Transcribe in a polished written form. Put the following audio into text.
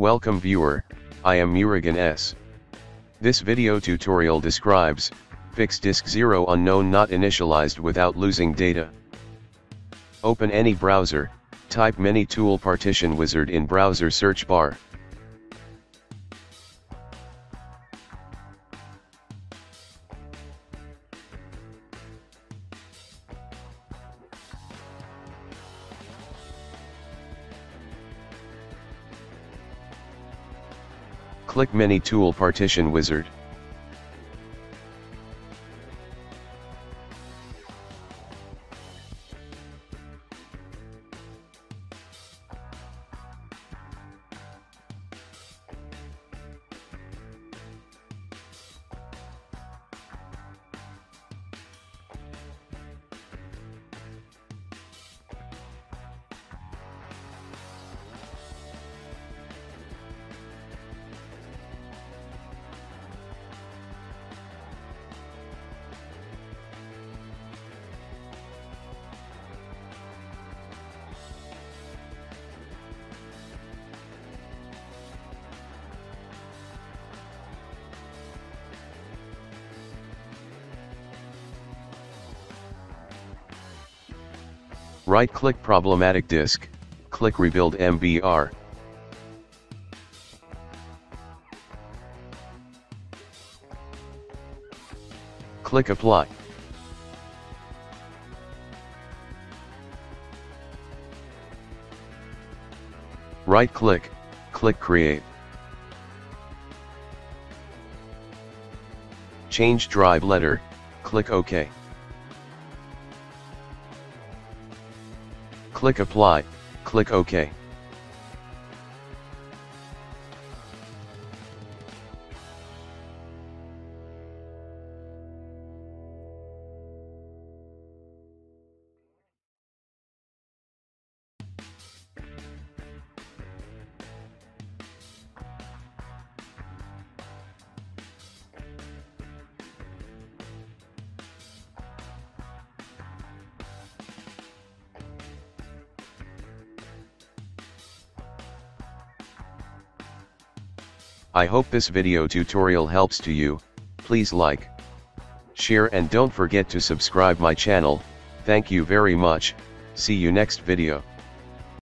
Welcome viewer, I am Murugan S. This video tutorial describes, fix disk 0 unknown not initialized without losing data. Open any browser, type MiniTool Partition Wizard in browser search bar. Click MiniTool Partition Wizard. Right-click Problematic Disk, click Rebuild MBR. Click Apply. Right-click, click Create. Change drive letter, click OK. Click Apply, click OK. I hope this video tutorial helps to you. Please like, share and don't forget to subscribe my channel. Thank you very much. See you next video.